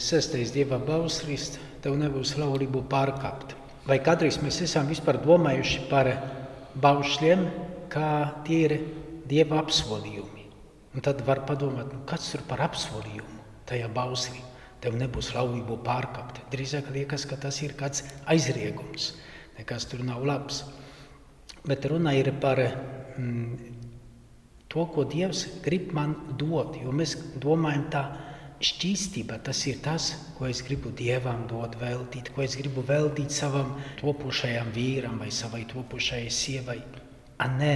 sestais Dieva bauslis, tev nebūs laulību pārkāpt. Vai kādreiz mēs esam vispār domājuši par baušļiem, kā tie ir Dieva apsolījumi? Un tad var padomāt, kas tur par apsolījumu tajā bauslī? Tev nebūs laulību pārkāpt. Drīzāk liekas, ka tas ir kāds aizriegums, nekas tur nav labs. Bet runa ir par to, ko Dievs grib man dot, jo mēs domājam tā šķīstība, tas ir tas, ko es gribu Dievam dot, veltīt, ko es gribu veltīt savam topošajam vīram vai savai topošajai sievai. Nē,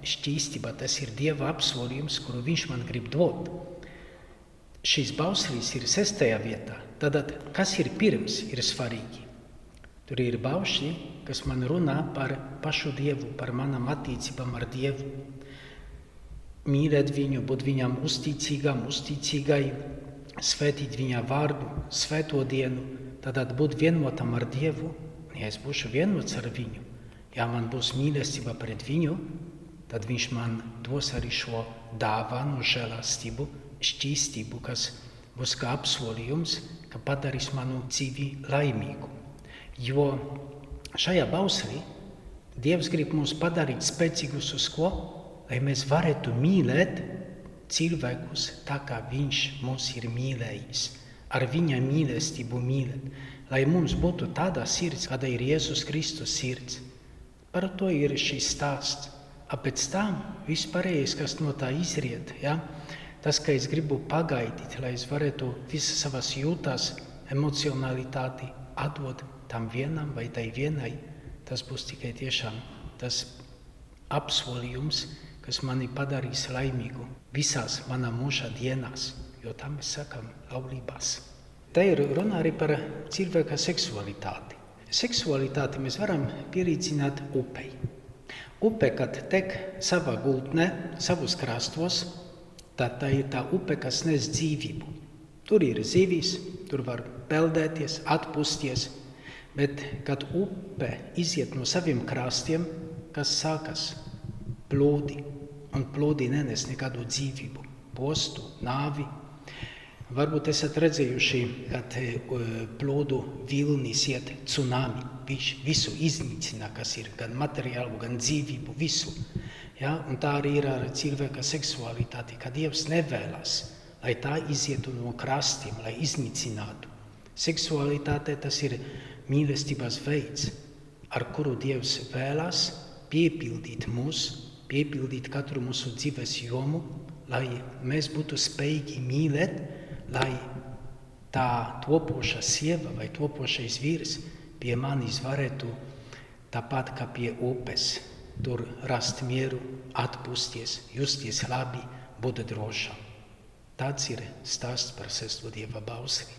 šķīstība, tas ir Dieva apsolījums, kuru viņš man grib dot. Šīs bauslīs ir 6. vietā. Tātad, kas ir pirms, ir svarīgi. Tur ir baušļi, kas man runā par pašu Dievu, par manām attiecībām ar Dievu. Mīlēt viņu, būt viņam uzticīgam, uzticīgai, svētīt viņa vārdu, svēto dienu, tātad būt vienotam ar Dievu. Ja es būšu vienots ar viņu, ja man būs mīlestība pret viņu, tad viņš man dos arī šo dāvanu, žēlastību, šķīstību, kas būs kā apsolījums, ka padarīs manu dzīvi laimīgu. Jo šajā bauslī Dievs grib mūs padarīt spēcīgus uz ko? Lai mēs varētu mīlēt cilvēkus tā, kā viņš mūs ir mīlējis, ar viņa mīlestību mīlēt. Lai mums būtu tāda sirds, kāda ir Jēzus Kristus sirds. Par to ir šis stāsts. Pēc tam vispārējais, kas no tā izriet, ja? Tas, ka es gribu pagaidīt, lai es varētu visas savas jūtas, emocionalitāti atdot tam vienam vai tai vienai, tas būs tikai tiešām tas apsolījums, kas mani padarīs laimīgu visās manā mūža dienās, jo tā mēs sakam laulībās. Tā ir runa arī par cilvēka seksualitāti. Seksualitāti mēs varam pierīdzināt upei. Upe, kad tek savā gultnē, savos krastos, tad tā ir tā upe, kas nes dzīvību. Tur ir zivis, tur var peldēties, atpūsties, bet kad upe iziet no saviem krastiem, kas sākas plūdi, un plūdi nenes nekādu dzīvību, postu, nāvi. Varbūt esat redzējuši, kad plūdu vilnis iet tsunami, viņš visu iznīcina, kas ir gan materiālu, gan dzīvību, visu. Ja? Un tā arī ir ar cilvēka seksualitāti, ka Dievs nevēlas, lai tā izietu no krastiem, lai iznīcinātu. Seksualitāte tas ir mīlestības veids, ar kuru Dievs vēlas piepildīt mūs, piepildīt katru mūsu dzīves jomu, lai mēs būtu spējīgi mīlēt, lai tā topoša sieva vai topošais vīrs pie manis varētu tāpat kā pie upes, tur rast mieru, atpūsties, justies labi, būt drošam. Tāds ir stāsts par 6. Dieva bausli.